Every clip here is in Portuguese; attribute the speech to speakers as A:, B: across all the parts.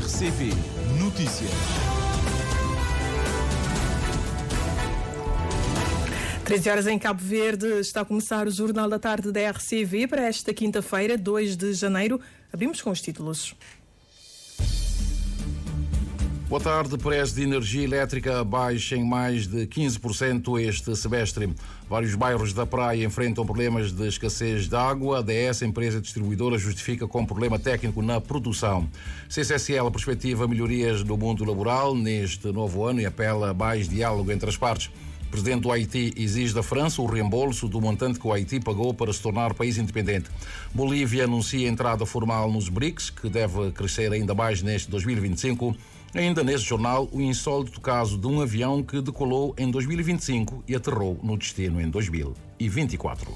A: RCV Notícias.
B: 13 horas em Cabo Verde, está a começar o Jornal da Tarde da RCV para esta quinta-feira, 2 de janeiro. Abrimos com os títulos.
C: Boa tarde. Preço de energia elétrica baixa em mais de 15% este semestre. Vários bairros da praia enfrentam problemas de escassez de água. A ADS, empresa distribuidora, justifica com problema técnico na produção. CCSL perspectiva melhorias no mundo laboral neste novo ano e apela a mais diálogo entre as partes. O presidente do Haiti exige da França o reembolso do montante que o Haiti pagou para se tornar país independente. Bolívia anuncia a entrada formal nos BRICS, que deve crescer ainda mais neste 2025. Ainda neste jornal, o insólito caso de um avião que decolou em 2025 e aterrou no destino em 2024.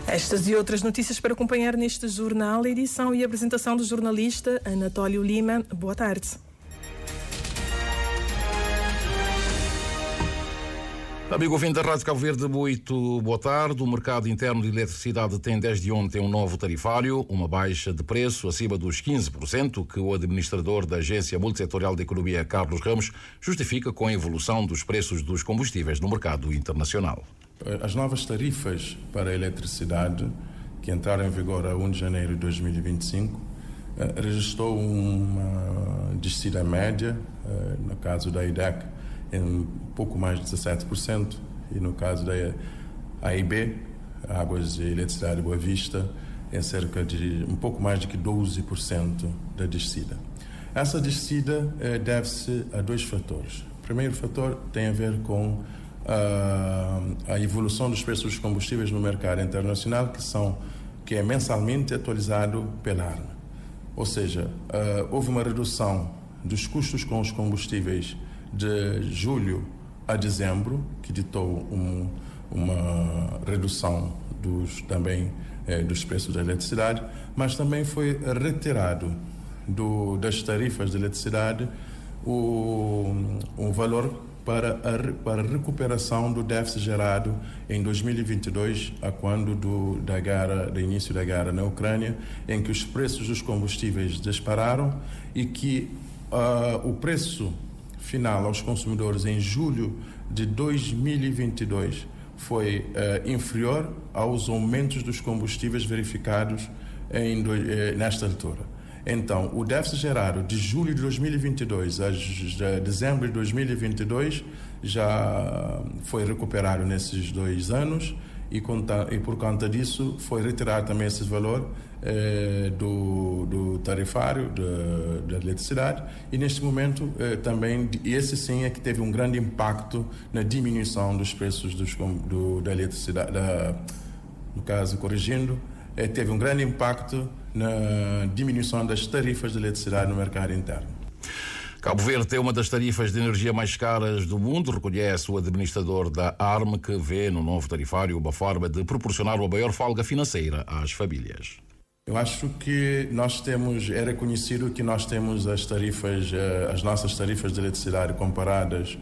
B: Estas e outras notícias para acompanhar neste jornal, edição e apresentação do jornalista Anatólio Lima. Boa tarde.
C: Amigo ouvinte da Rádio Cabo Verde, muito boa tarde. O mercado interno de eletricidade tem desde ontem um novo tarifário, uma baixa de preço acima dos 15%, que o administrador da Agência Multissetorial de Economia, Carlos Ramos, justifica com a evolução dos preços dos combustíveis no mercado internacional.
D: As novas tarifas para a eletricidade, que entraram em vigor a 1 de janeiro de 2025, registrou uma descida média, no caso da IDEC, em um pouco mais de 17%, e no caso da AIB, Águas e Eletricidade Boa Vista, em cerca de um pouco mais de que 12% da descida. Essa descida deve-se a dois fatores. O primeiro fator tem a ver com a evolução dos preços dos combustíveis no mercado internacional, que é mensalmente atualizado pela ARMA. Ou seja, houve uma redução dos custos com os combustíveis de julho a dezembro, que ditou uma redução dos preços da eletricidade, mas também foi retirado das tarifas de eletricidade o valor para a recuperação do déficit gerado em 2022, a quando do início da guerra na Ucrânia, em que os preços dos combustíveis dispararam e que o preço final aos consumidores em julho de 2022 foi inferior aos aumentos dos combustíveis verificados nesta altura. Então, o déficit gerado de julho de 2022 a dezembro de 2022 já foi recuperado nesses 2 anos e por conta disso foi retirado também esse valor do tarifário da eletricidade, e neste momento também esse sim é que teve um grande impacto na diminuição dos preços da eletricidade, no caso, corrigindo, teve um grande impacto na diminuição das tarifas de eletricidade no mercado interno.
C: Cabo Verde tem uma das tarifas de energia mais caras do mundo, reconhece o administrador da ARM, que vê no novo tarifário uma forma de proporcionar uma maior folga financeira às famílias.
D: Eu acho que é reconhecido que nós temos as nossas tarifas de eletricidade comparadas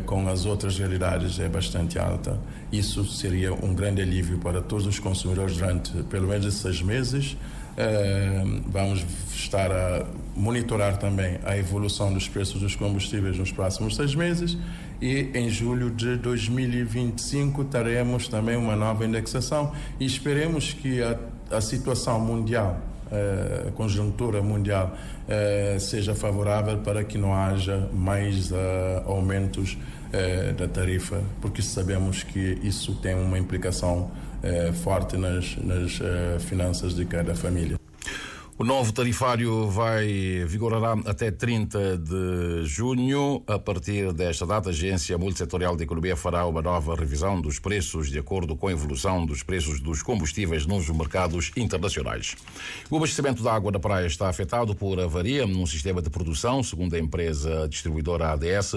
D: com as outras realidades é bastante alta. Isso seria um grande alívio para todos os consumidores durante pelo menos 6 meses. Vamos estar a monitorar também a evolução dos preços dos combustíveis nos próximos 6 meses, e em julho de 2025 teremos também uma nova indexação, e esperemos que a situação mundial, a conjuntura mundial seja favorável para que não haja mais aumentos da tarifa, porque sabemos que isso tem uma implicação forte nas finanças de cada família.
C: O novo tarifário vigorará até 30 de junho. A partir desta data, a Agência Multissetorial de Economia fará uma nova revisão dos preços de acordo com a evolução dos preços dos combustíveis nos mercados internacionais. O abastecimento de água da praia está afetado por avaria num sistema de produção, segundo a empresa distribuidora ADS.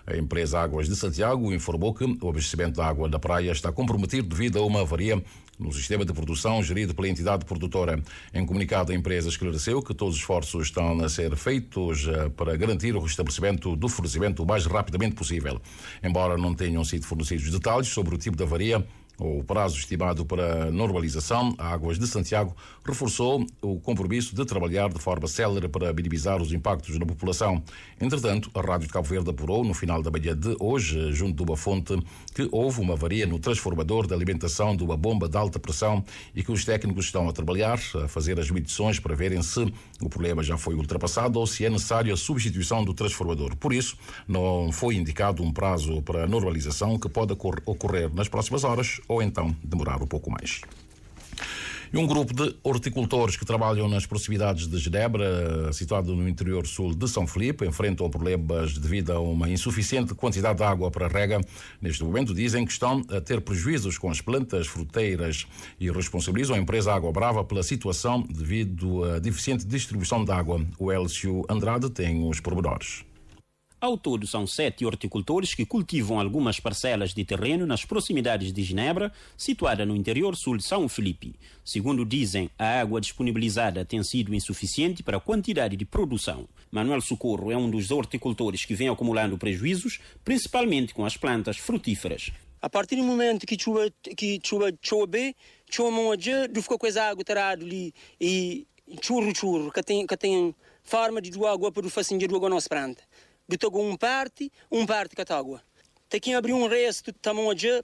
C: A empresa Águas de Santiago informou que o abastecimento da água da praia está comprometido devido a uma avaria no sistema de produção gerido pela entidade produtora. Em comunicado, a empresa esclareceu que todos os esforços estão a ser feitos para garantir o restabelecimento do fornecimento o mais rapidamente possível. Embora não tenham sido fornecidos detalhes sobre o tipo de avaria, O prazo estimado para normalização, a Águas de Santiago reforçou o compromisso de trabalhar de forma célere para minimizar os impactos na população. Entretanto, a Rádio de Cabo Verde apurou no final da manhã de hoje, junto de uma fonte, que houve uma avaria no transformador de alimentação de uma bomba de alta pressão e que os técnicos estão a trabalhar, a fazer as medições para verem se o problema já foi ultrapassado ou se é necessário a substituição do transformador. Por isso, não foi indicado um prazo para normalização que pode ocorrer nas próximas horas ou então demorar um pouco mais. E um grupo de horticultores que trabalham nas proximidades de Genebra, situado no interior sul de São Filipe, enfrentam problemas devido a uma insuficiente quantidade de água para rega. Neste momento dizem que estão a ter prejuízos com as plantas fruteiras e responsabilizam a empresa Água Brava pela situação devido à deficiente distribuição de água. O Elcio Andrade tem os pormenores.
E: Ao todo, são 7 horticultores que cultivam algumas parcelas de terreno nas proximidades de Genebra, situada no interior sul de São Filipe. Segundo dizem, a água disponibilizada tem sido insuficiente para a quantidade de produção. Manuel Socorro é um dos horticultores que vem acumulando prejuízos, principalmente com as plantas frutíferas.
F: A partir do momento que chove, do fica com essa água tarado ali e churro, que tem forma de doar água para o facinho de água nossa planta. Eu togo um parte que tá água. Tem que abrir um resto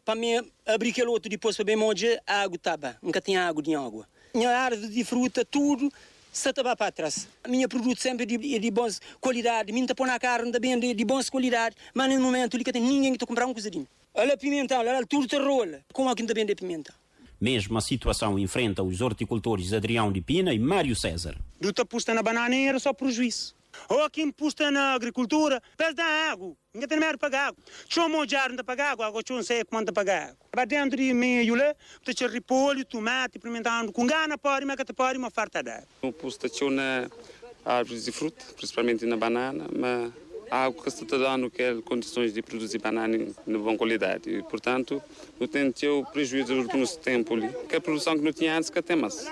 F: para mim abrir aquele outro depois para bem monge, a água taba, nunca tem água de água. Minha árvore de fruta tudo se tava para trás. A minha produto sempre de boa qualidade, minha põe na carne também de boa qualidade, mas no momento ali que tem ninguém que tá comprar um coisinho. Olha pimentão, olha tudo te rola, com aqui também de pimenta.
E: Mesma situação enfrenta os horticultores Adrião de Pina e Mário César.
G: Do tá posta na bananeira só prejuízo. Ou aqui me posta na agricultura, pede água, ninguém tem mais para pagar água. Deixa monjar não pagar água, agora não sei quanto pagar água. Para dentro de meio lá, tem repolho, tomate, pimentão, com gana pode, mas que pode uma farta de água.
H: Eu posto na árvores de fruta, principalmente na banana, mas a água que se está dando que é condições de produzir banana de boa qualidade. E, portanto, não tem prejuízo no tempo ali, que a produção que não tinha antes que tem mais.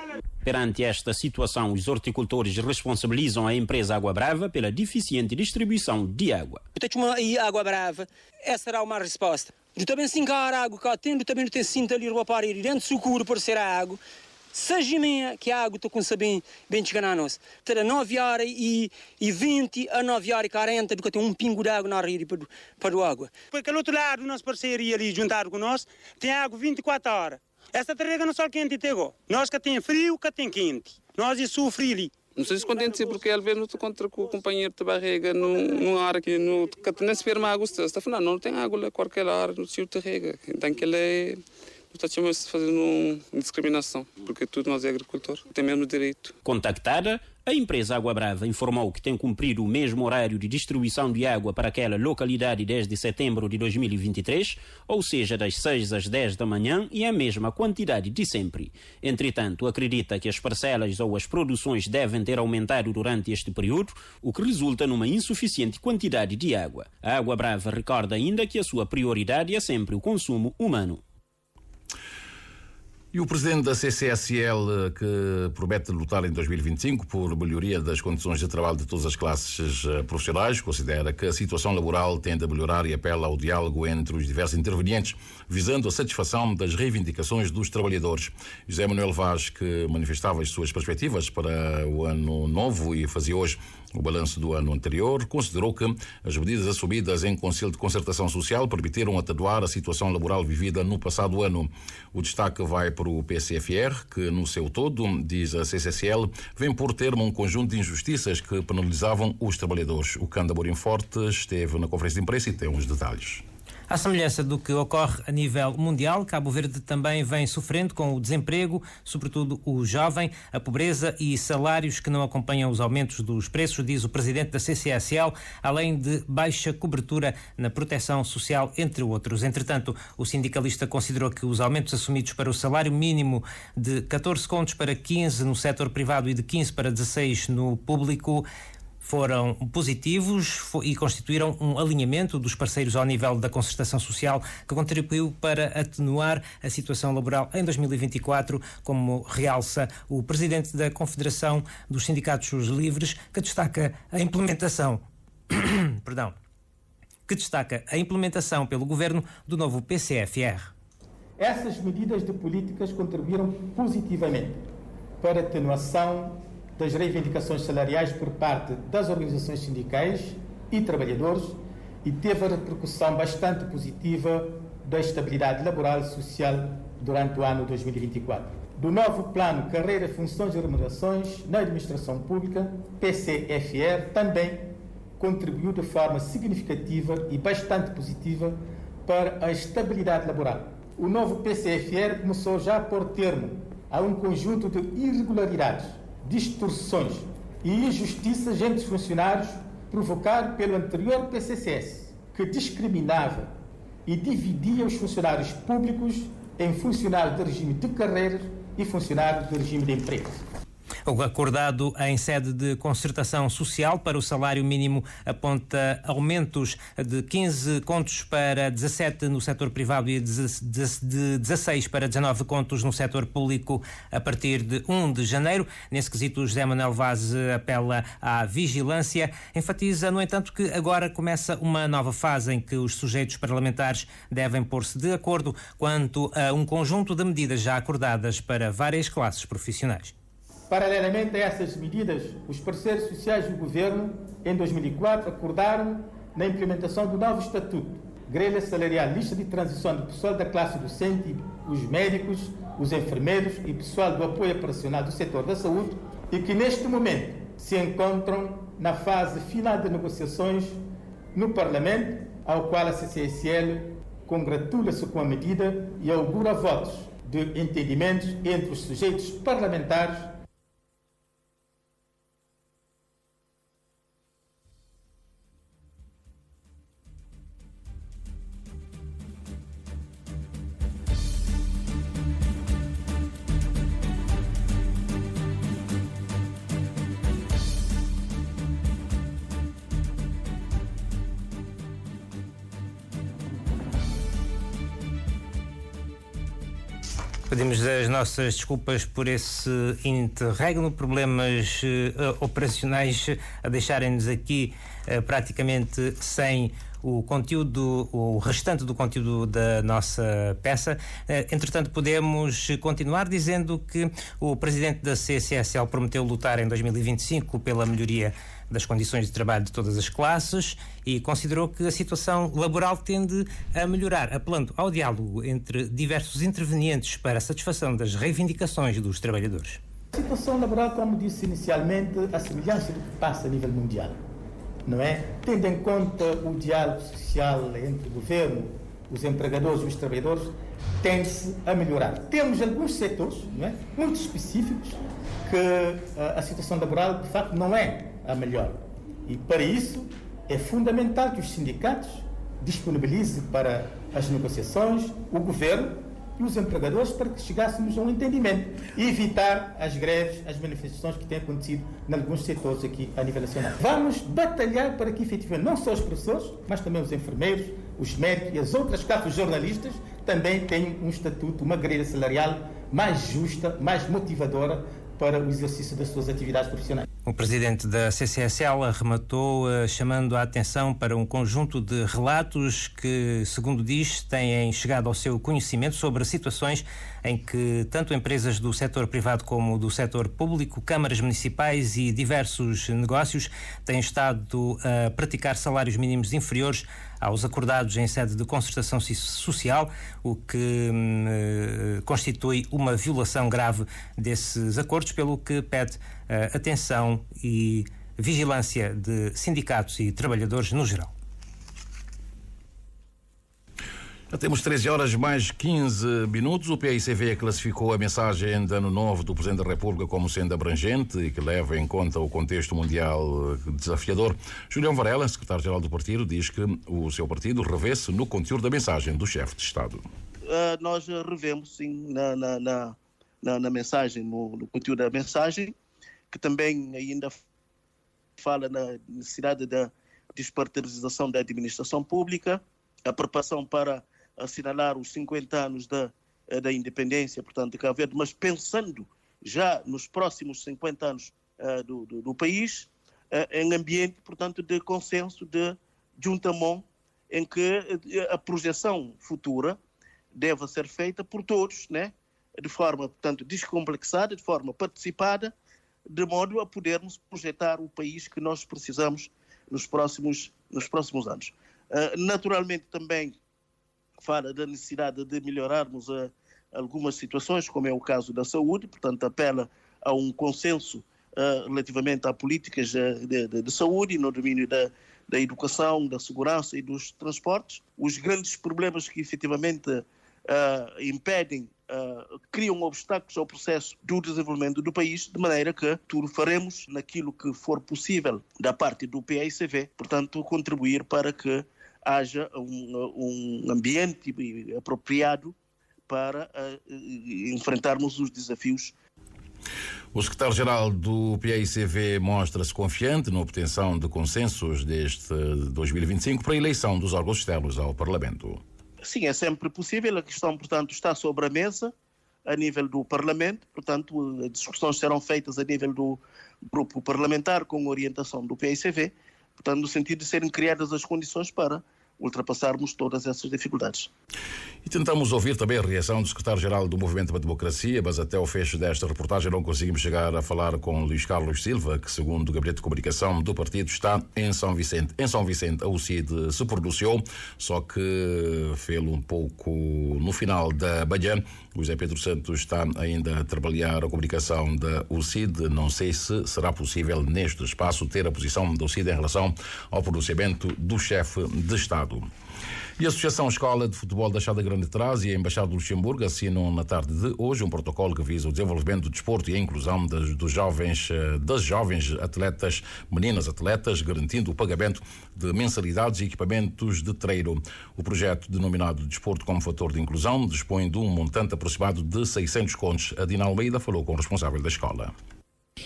E: Perante esta situação, os horticultores responsabilizam a empresa Água Brava pela deficiente distribuição de água.
F: Eu tenho uma água brava, essa será uma resposta. Eu também sinto a água que eu tenho, também não tenho cinto ali para parir dentro do sucuro por ser a água. Seja meia que a água estou com bem chegando a nós. Terá 9h20 a 9h40 do que tem um pingo de água na rede para a água.
G: Porque aquele outro lado, nossa parceria ali, juntado com nós, tem água 24 horas. Essa terrega não só quente pegou. Nós que tem frio, que tem quente. Nós e sofre ali.
H: Não sei se contente porque às vezes não te encontra com o companheiro de barriga numa área que não se vê água. Está falando, não tem água lá, qualquer área, no tio de rega. Então que ele é... Estamos fazendo uma discriminação, porque tudo nós é agricultor, tem mesmo direito.
E: Contactada, a empresa Água Brava informou que tem cumprido o mesmo horário de distribuição de água para aquela localidade desde setembro de 2023, ou seja, das 6 às 10 da manhã e a mesma quantidade de sempre. Entretanto, acredita que as parcelas ou as produções devem ter aumentado durante este período, o que resulta numa insuficiente quantidade de água. A Água Brava recorda ainda que a sua prioridade é sempre o consumo humano.
C: E o presidente da CCSL, que promete lutar em 2025 por melhoria das condições de trabalho de todas as classes profissionais, considera que a situação laboral tende a melhorar e apela ao diálogo entre os diversos intervenientes, visando a satisfação das reivindicações dos trabalhadores. José Manuel Vaz, que manifestava as suas perspectivas para o ano novo e fazia hoje o balanço do ano anterior, considerou que as medidas assumidas em Conselho de Concertação Social permitiram atenuar a situação laboral vivida no passado ano. O destaque vai para o PCFR, que no seu todo, diz a CCSL, vem por termo um conjunto de injustiças que penalizavam os trabalhadores. O Cândido Amorim Forte esteve na conferência de imprensa e tem os detalhes.
I: À semelhança do que ocorre a nível mundial, Cabo Verde também vem sofrendo com o desemprego, sobretudo o jovem, a pobreza e salários que não acompanham os aumentos dos preços, diz o presidente da CCSL, além de baixa cobertura na proteção social, entre outros. Entretanto, o sindicalista considerou que os aumentos assumidos para o salário mínimo de 14 contos para 15 no setor privado e de 15 para 16 no público foram positivos e constituíram um alinhamento dos parceiros ao nível da concertação social que contribuiu para atenuar a situação laboral em 2024, como realça o presidente da Confederação dos Sindicatos Livres, que destaca a implementação pelo governo do novo PCFR.
J: Essas medidas de políticas contribuíram positivamente para a atenuação das reivindicações salariais por parte das organizações sindicais e trabalhadores e teve a repercussão bastante positiva da estabilidade laboral e social durante o ano 2024. Do novo Plano Carreira, Funções e Remunerações na Administração Pública, PCFR, também contribuiu de forma significativa e bastante positiva para a estabilidade laboral. O novo PCFR começou já a pôr termo a um conjunto de irregularidades, distorções e injustiças entre os funcionários provocado pelo anterior PCCS, que discriminava e dividia os funcionários públicos em funcionários de regime de carreiras e funcionários de regime de emprego.
I: O acordado em sede de concertação social para o salário mínimo aponta aumentos de 15 contos para 17 no setor privado e de 16 para 19 contos no setor público a partir de 1 de janeiro. Nesse quesito, José Manuel Vaz apela à vigilância. Enfatiza, no entanto, que agora começa uma nova fase em que os sujeitos parlamentares devem pôr-se de acordo quanto a um conjunto de medidas já acordadas para várias classes profissionais.
J: Paralelamente a essas medidas, os parceiros sociais do Governo, em 2004, acordaram na implementação do novo Estatuto, grelha salarial, lista de transição do pessoal da classe docente, os médicos, os enfermeiros e pessoal do apoio operacional do setor da saúde e que neste momento se encontram na fase final de negociações no Parlamento, ao qual a CCSL congratula-se com a medida e augura votos de entendimentos entre os sujeitos parlamentares.
I: Pedimos as nossas desculpas por esse interregno, problemas operacionais a deixarem-nos aqui praticamente sem o conteúdo, o restante do conteúdo da nossa peça. Entretanto, podemos continuar dizendo que o presidente da CCSL prometeu lutar em 2025 pela melhoria das condições de trabalho de todas as classes e considerou que a situação laboral tende a melhorar, apelando ao diálogo entre diversos intervenientes para a satisfação das reivindicações dos trabalhadores.
J: A situação laboral, como disse inicialmente, a semelhança do que passa a nível mundial, não é? Tendo em conta o diálogo social entre o governo, os empregadores e os trabalhadores, tende-se a melhorar. Temos alguns setores, não é, muito específicos que a situação laboral, de facto, não é a melhor. E para isso é fundamental que os sindicatos disponibilizem para as negociações o governo e os empregadores para que chegássemos a um entendimento e evitar as greves, as manifestações que têm acontecido em alguns setores aqui a nível nacional. Vamos batalhar para que efetivamente não só os professores, mas também os enfermeiros, os médicos e as outras classes, os jornalistas, também tenham um estatuto, uma grelha salarial mais justa, mais motivadora para o exercício das suas atividades profissionais.
I: O presidente da CCSL arrematou chamando a atenção para um conjunto de relatos que, segundo diz, têm chegado ao seu conhecimento sobre situações em que tanto empresas do setor privado como do setor público, câmaras municipais e diversos negócios têm estado a praticar salários mínimos inferiores aos acordados em sede de concertação social, o que constitui uma violação grave desses acordos, pelo que pede atenção e vigilância de sindicatos e trabalhadores no geral.
C: Já temos 13 horas mais 15 minutos. O PICV classificou a mensagem de Ano Novo do Presidente da República como sendo abrangente e que leva em conta o contexto mundial desafiador. Julião Varela, secretário-geral do partido, diz que o seu partido revê-se no conteúdo da mensagem do chefe de Estado.
K: Nós revemos, sim, na mensagem, no conteúdo da mensagem, que também ainda fala na necessidade da despartidarização da administração pública, a preparação para assinalar os 50 anos da independência, portanto, de Cabo Verde, mas pensando já nos próximos 50 anos do país, em ambiente, portanto, de consenso, de juntamão, em que a projeção futura deve ser feita por todos, né? De forma, portanto, descomplexada, de forma participada, de modo a podermos projetar o país que nós precisamos nos próximos anos. Naturalmente, também fala da necessidade de melhorarmos algumas situações, como é o caso da saúde, portanto, apela a um consenso relativamente a políticas de saúde no domínio da educação, da segurança e dos transportes. Os grandes problemas que efetivamente impedem, criam obstáculos ao processo do desenvolvimento do país, de maneira que tudo faremos naquilo que for possível da parte do PAICV, portanto, contribuir para que haja um ambiente apropriado para enfrentarmos os desafios.
C: O secretário-geral do PAICV mostra-se confiante na obtenção de consensos deste 2025 para a eleição dos órgãos externos ao Parlamento.
K: Sim, é sempre possível. A questão, portanto, está sobre a mesa a nível do Parlamento. Portanto, as discussões serão feitas a nível do grupo parlamentar com orientação do PAICV, portanto, no sentido de serem criadas as condições para ultrapassarmos todas essas dificuldades.
C: E tentamos ouvir também a reação do secretário-geral do Movimento para a Democracia, mas até o fecho desta reportagem não conseguimos chegar a falar com Luís Carlos Silva, que, segundo o Gabinete de Comunicação do partido, está em São Vicente. Em São Vicente, a UCID se pronunciou, só que fê-lo um pouco no final da manhã. O José Pedro Santos está ainda a trabalhar a comunicação da UCID. Não sei se será possível, neste espaço, ter a posição da UCID em relação ao pronunciamento do chefe de Estado. E a Associação Escola de Futebol da Chada Grande Trás e a Embaixada do Luxemburgo assinam na tarde de hoje um protocolo que visa o desenvolvimento do desporto e a inclusão das jovens atletas, meninas atletas, garantindo o pagamento de mensalidades e equipamentos de treino. O projeto, denominado Desporto como Fator de Inclusão, dispõe de um montante aproximado de 600 contos. A Dina Almeida falou com o responsável da escola.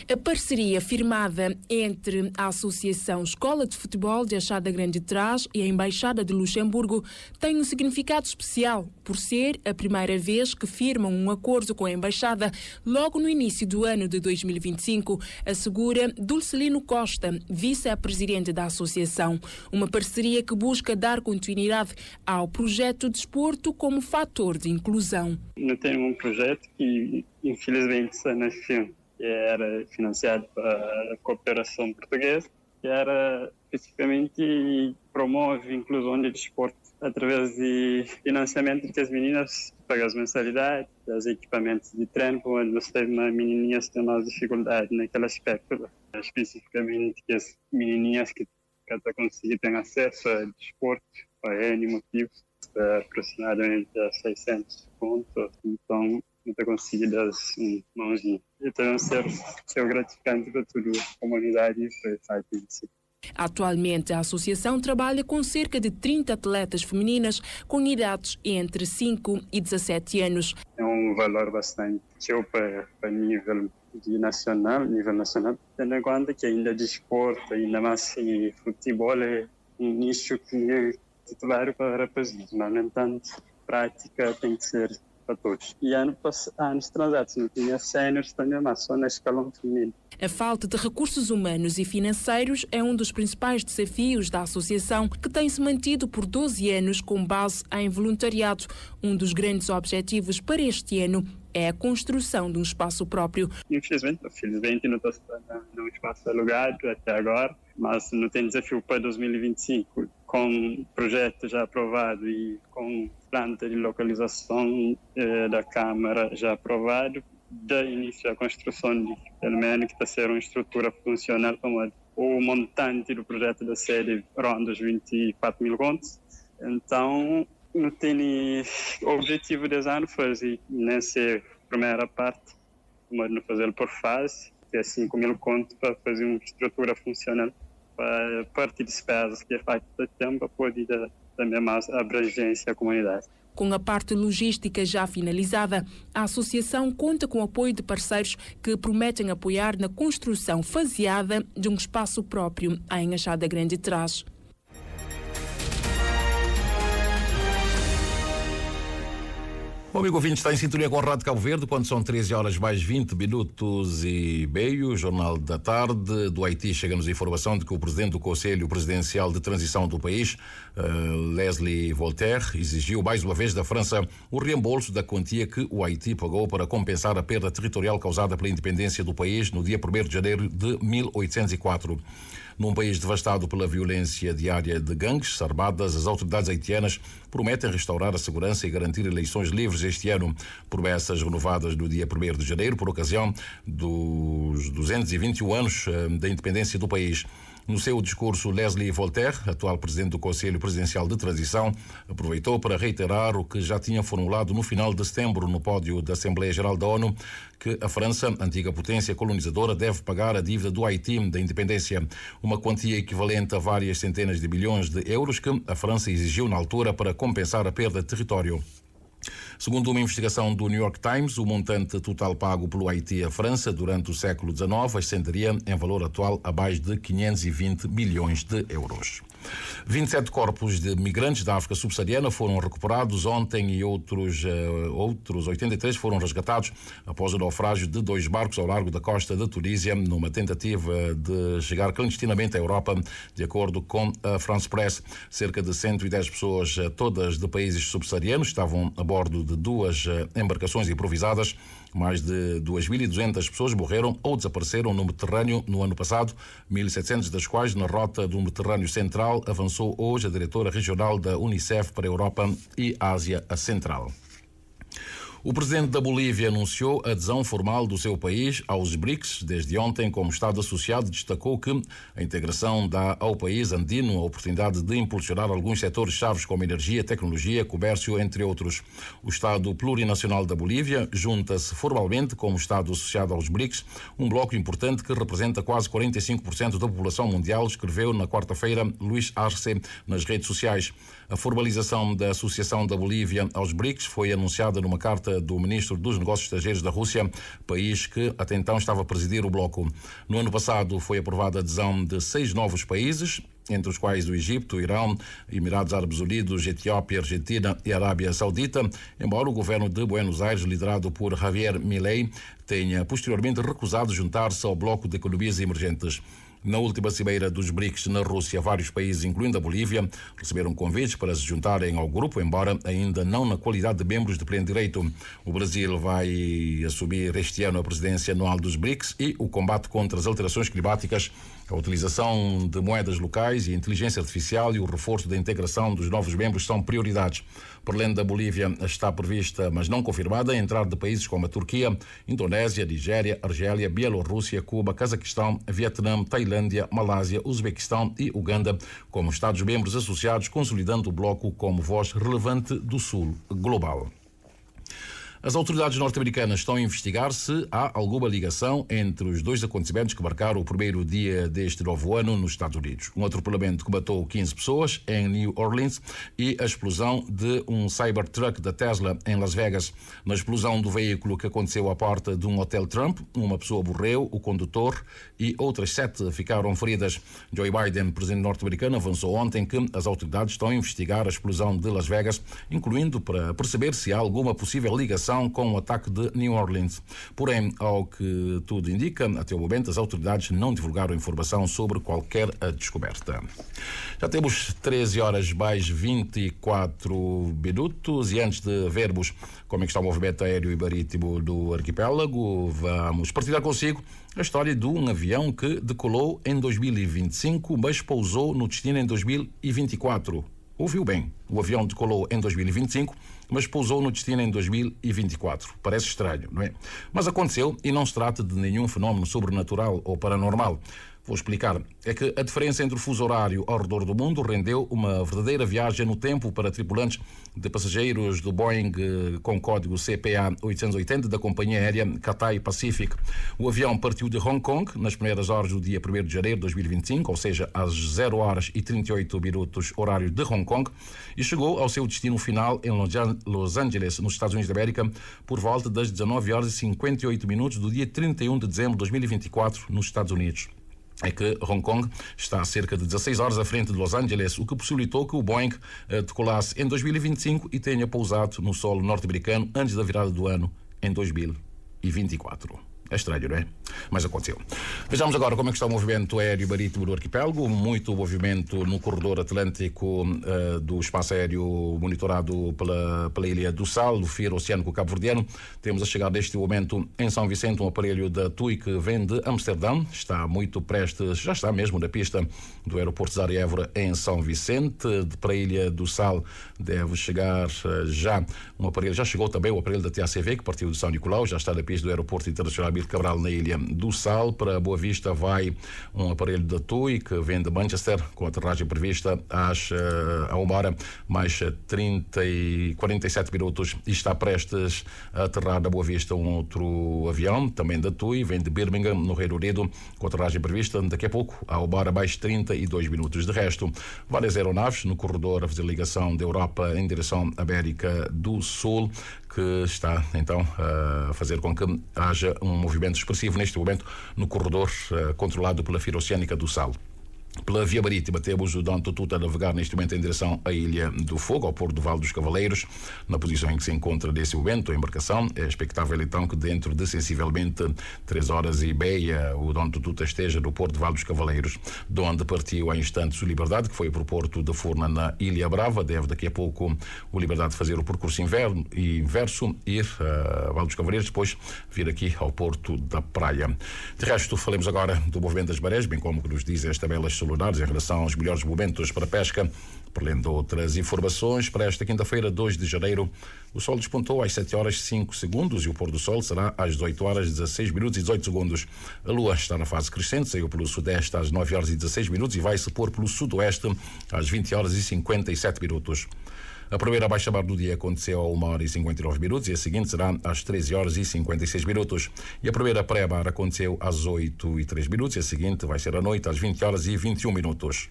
L: A parceria firmada entre a Associação Escola de Futebol de Achada Grande Trás e a Embaixada de Luxemburgo tem um significado especial, por ser a primeira vez que firmam um acordo com a Embaixada logo no início do ano de 2025, assegura Dulcelino Costa, vice-presidente da Associação. Uma parceria que busca dar continuidade ao projeto Desporto como fator de inclusão.
M: Eu tenho um projeto que, infelizmente, só nasceu, que era financiado pela cooperação portuguesa, que era especificamente promove a inclusão de desporto através de financiamento que as meninas pagam as mensalidades, os equipamentos de treino, quando você tem menininhas que têm mais dificuldade naquele aspecto, especificamente que as menininhas que até conseguem ter acesso a desporto, por N motivos, aproximadamente a 600 pontos, então não ter conseguido um mãozinho. Então, ser gratificante para toda a comunidade e para a si.
L: Atualmente, a associação trabalha com cerca de 30 atletas femininas com idades entre 5 e 17 anos.
M: É um valor bastante para nível nacional, tendo em conta que ainda desporto, ainda mais futebol é um nicho que é titular para rapazes, mas, no entanto, prática tem que ser para todos. E anos transados não tinha séniores também, mas só na escalão feminino.
L: A falta de recursos humanos e financeiros é um dos principais desafios da associação, que tem se mantido por 12 anos com base em voluntariado. Um dos grandes objetivos para este ano é a construção de um espaço próprio.
M: Infelizmente não está num espaço alugado até agora, mas não tem desafio para 2025. Com o projeto já aprovado e com planta de localização da Câmara já aprovado, da início da construção de pelo menos que está a ser uma estrutura funcional, como o montante do projeto da sede ronda os 24 mil contos. Então, não tem o objetivo desse ano fazer nessa primeira parte, mas não fazer por fase, que é 5 mil contos para fazer uma estrutura funcional para parte de despesas que é feita de tempo para poder dar também mais abrangência à comunidade.
L: Com a parte logística já finalizada, a associação conta com o apoio de parceiros que prometem apoiar na construção faseada de um espaço próprio em Achada Grande Trás.
C: O amigo ouvinte está em sintonia com a Rádio Cabo Verde quando são 13 horas mais 20 minutos e meio. Jornal da tarde. Do Haiti chega-nos a informação de que o presidente do Conselho Presidencial de Transição do país, Leslie Voltaire, exigiu mais uma vez da França o reembolso da quantia que o Haiti pagou para compensar a perda territorial causada pela independência do país no dia 1º de janeiro de 1804. Num país devastado pela violência diária de gangues armadas, as autoridades haitianas prometem restaurar a segurança e garantir eleições livres este ano. Promessas renovadas no dia 1º de janeiro por ocasião dos 221 anos da independência do país. No seu discurso, Leslie Voltaire, atual presidente do Conselho Presidencial de Transição, aproveitou para reiterar o que já tinha formulado no final de setembro no pódio da Assembleia Geral da ONU, que a França, antiga potência colonizadora, deve pagar a dívida do Haiti da independência, uma quantia equivalente a várias centenas de bilhões de euros que a França exigiu na altura para compensar a perda de território. Segundo uma investigação do New York Times, o montante total pago pelo Haiti à França durante o século XIX ascenderia em valor atual a mais de 520 milhões de euros. 27 corpos de migrantes da África subsaariana foram recuperados ontem e outros 83 foram resgatados após o naufrágio de 2 barcos ao largo da costa da Tunísia, numa tentativa de chegar clandestinamente à Europa, de acordo com a France Press. Cerca de 110 pessoas, todas de países subsaarianos, estavam a bordo de 2 embarcações improvisadas. Mais de 2.200 pessoas morreram ou desapareceram no Mediterrâneo no ano passado, 1.700 das quais na rota do Mediterrâneo Central, avançou hoje a diretora regional da Unicef para a Europa e Ásia Central. O presidente da Bolívia anunciou a adesão formal do seu país aos BRICS desde ontem como Estado associado. Destacou que a integração dá ao país andino a oportunidade de impulsionar alguns setores-chave como energia, tecnologia, comércio, entre outros. O Estado plurinacional da Bolívia junta-se formalmente como Estado associado aos BRICS, um bloco importante que representa quase 45% da população mundial, escreveu na quarta-feira Luís Arce nas redes sociais. A formalização da Associação da Bolívia aos BRICS foi anunciada numa carta do ministro dos Negócios Estrangeiros da Rússia, país que até então estava a presidir o bloco. No ano passado foi aprovada a adesão de 6 novos países, entre os quais o Egito, o Irão, Emirados Árabes Unidos, Etiópia, Argentina e Arábia Saudita, embora o governo de Buenos Aires, liderado por Javier Milei, tenha posteriormente recusado juntar-se ao bloco de economias emergentes. Na última cimeira dos BRICS na Rússia, vários países, incluindo a Bolívia, receberam convites para se juntarem ao grupo, embora ainda não na qualidade de membros de pleno direito. O Brasil vai assumir este ano a presidência anual dos BRICS e o combate contra as alterações climáticas, a utilização de moedas locais e a inteligência artificial e o reforço da integração dos novos membros são prioridades. Por além da Bolívia, está prevista, mas não confirmada, a entrada de países como a Turquia, Indonésia, Nigéria, Argélia, Bielorrússia, Cuba, Cazaquistão, Vietnã, Tailândia, Malásia, Uzbequistão e Uganda como Estados-membros associados, consolidando o bloco como voz relevante do Sul global. As autoridades norte-americanas estão a investigar se há alguma ligação entre os 2 acontecimentos que marcaram o primeiro dia deste novo ano nos Estados Unidos. Um atropelamento que matou 15 pessoas em New Orleans e a explosão de um Cybertruck da Tesla em Las Vegas. Na explosão do veículo que aconteceu à porta de um hotel Trump, uma pessoa morreu, o condutor e outras 7 ficaram feridas. Joe Biden, presidente norte-americano, avançou ontem que as autoridades estão a investigar a explosão de Las Vegas, incluindo para perceber se há alguma possível ligação com o ataque de New Orleans. Porém, ao que tudo indica, até o momento as autoridades não divulgaram informação sobre qualquer descoberta. Já temos 13 horas mais 24 minutos e antes de vermos como é que está o movimento aéreo e marítimo do arquipélago, vamos partilhar consigo a história de um avião que decolou em 2025, mas pousou no destino em 2024. Ouviu bem, o avião decolou em 2025, mas pousou no destino em 2024. Parece estranho, não é? Mas aconteceu e não se trata de nenhum fenómeno sobrenatural ou paranormal. Vou explicar. É que a diferença entre o fuso horário ao redor do mundo rendeu uma verdadeira viagem no tempo para tripulantes de passageiros do Boeing com código CPA 880 da companhia aérea Cathay Pacific. O avião partiu de Hong Kong nas primeiras horas do dia 1º de janeiro de 2025, ou seja, às 0 horas e 38 minutos horário de Hong Kong, e chegou ao seu destino final em Los Angeles, nos Estados Unidos da América, por volta das 19 horas e 58 minutos do dia 31 de dezembro de 2024, nos Estados Unidos. é que Hong Kong está a cerca de 16 horas à frente de Los Angeles, o que possibilitou que o Boeing decolasse em 2025 e tenha pousado no solo norte-americano antes da virada do ano em 2024. É estranho, não é? Mas aconteceu. Vejamos agora como é que está o movimento aéreo marítimo do arquipélago. Muito movimento no corredor atlântico do espaço aéreo monitorado pela Ilha do Sal, do FIR Oceânico Cabo-Verdiano. Temos a chegar neste momento em São Vicente um aparelho da TUI que vem de Amsterdão. Está muito prestes, já está mesmo na pista do aeroporto Zara Évora em São Vicente. Para a Ilha do Sal deve chegar já um aparelho. Já chegou também o aparelho da TACV que partiu de São Nicolau. Já está na pista do aeroporto internacional Cabral na Ilha do Sal. Para Boa Vista vai um aparelho da TUI que vem de Manchester com a aterragem prevista a 1 hora mais 47 minutos e está prestes a aterrar na Boa Vista um outro avião também da TUI, vem de Birmingham no Reino Unido com a aterragem prevista daqui a pouco a 1 hora mais 32 minutos. De resto, várias aeronaves no corredor a fazer ligação da Europa em direção à América do Sul, que está então a fazer com que haja um movimento expressivo neste momento no corredor controlado pela FIR Oceânica do Sal. Pela via marítima temos o Dom Tututa a navegar neste momento em direção à Ilha do Fogo, ao Porto do Vale dos Cavaleiros, na posição em que se encontra nesse momento a embarcação. É expectável então que dentro de sensivelmente 3 horas e meia o Dom Tututa esteja no Porto do Vale dos Cavaleiros, de onde partiu há instantes o Liberdade, que foi para o Porto da Furna na Ilha Brava. Deve daqui a pouco o Liberdade fazer o percurso inverso, ir a Vale dos Cavaleiros, depois vir aqui ao Porto da Praia. De resto, falemos agora do movimento das marés, bem como que nos dizem as tabelas solares em relação aos melhores momentos para a pesca. Por além de outras informações, para esta quinta-feira, 2 de janeiro, o sol despontou às 7 horas 5 segundos e o pôr do sol será às 18 horas 16 minutos e 18 segundos. A lua está na fase crescente, saiu pelo sudeste às 9 horas e 16 minutos e vai se pôr pelo sudoeste às 20 horas e 57 minutos. A primeira baixa-mar do dia aconteceu a 1 hora e 59 minutos e a seguinte será às 13 horas e 56 minutos. E a primeira pré-mar aconteceu às 8 e 3 minutos e a seguinte vai ser à noite às 20 horas e 21 minutos.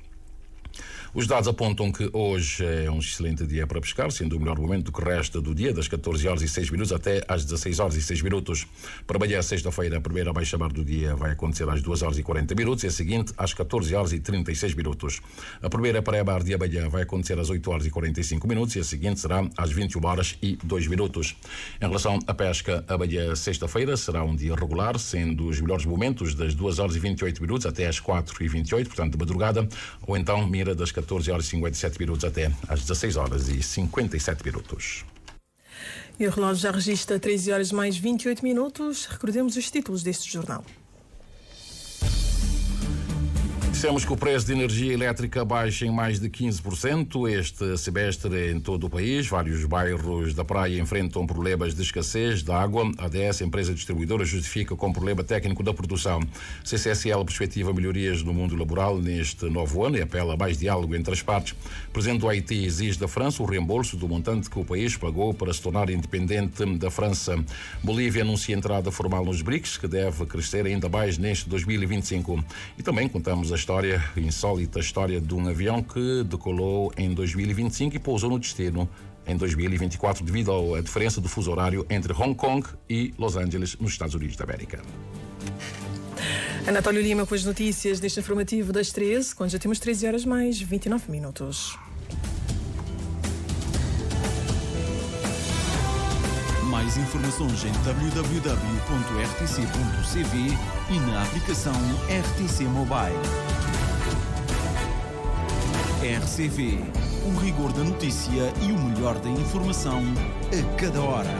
C: Os dados apontam que hoje é um excelente dia para pescar, sendo o melhor momento que resta do dia, das 14 horas e 6 minutos até às 16 horas e 6 minutos. Para amanhã, sexta-feira, a primeira baixa-mar do dia vai acontecer às 2 horas e 40 minutos e a seguinte às 14 horas e 36 minutos. A primeira pré-mar de amanhã vai acontecer às 8 horas e 45 minutos e a seguinte será às 21 horas e 2 minutos. Em relação à pesca, amanhã, sexta-feira, será um dia regular, sendo os melhores momentos das 2 horas e 28 minutos até às 4 e 28, portanto de madrugada, ou então mira das 14 horas e 57 minutos até às 16 horas e 57 minutos.
B: E o relógio já registra 13 horas mais 28 minutos. Recordemos os títulos deste jornal.
C: Dissemos que o preço de energia elétrica baixa em mais de 15% este semestre em todo o país. Vários bairros da praia enfrentam problemas de escassez de água. A ADS, empresa distribuidora, justifica com problema técnico da produção. CCSL perspectiva melhorias no mundo laboral neste novo ano e apela a mais diálogo entre as partes. O presidente do Haiti exige da França o reembolso do montante que o país pagou para se tornar independente da França. Bolívia anuncia entrada formal nos BRICS, que deve crescer ainda mais neste 2025. E também contamos a insólita história de um avião que decolou em 2025 e pousou no destino em 2024 devido à diferença do fuso horário entre Hong Kong e Los Angeles, nos Estados Unidos da América.
B: Anatólio Lima com as notícias deste informativo das 13, quando já temos 13 horas mais 29 minutos.
A: Mais informações em www.rtc.cv e na aplicação RTC Mobile. RCV, o rigor da notícia e o melhor da informação a cada hora.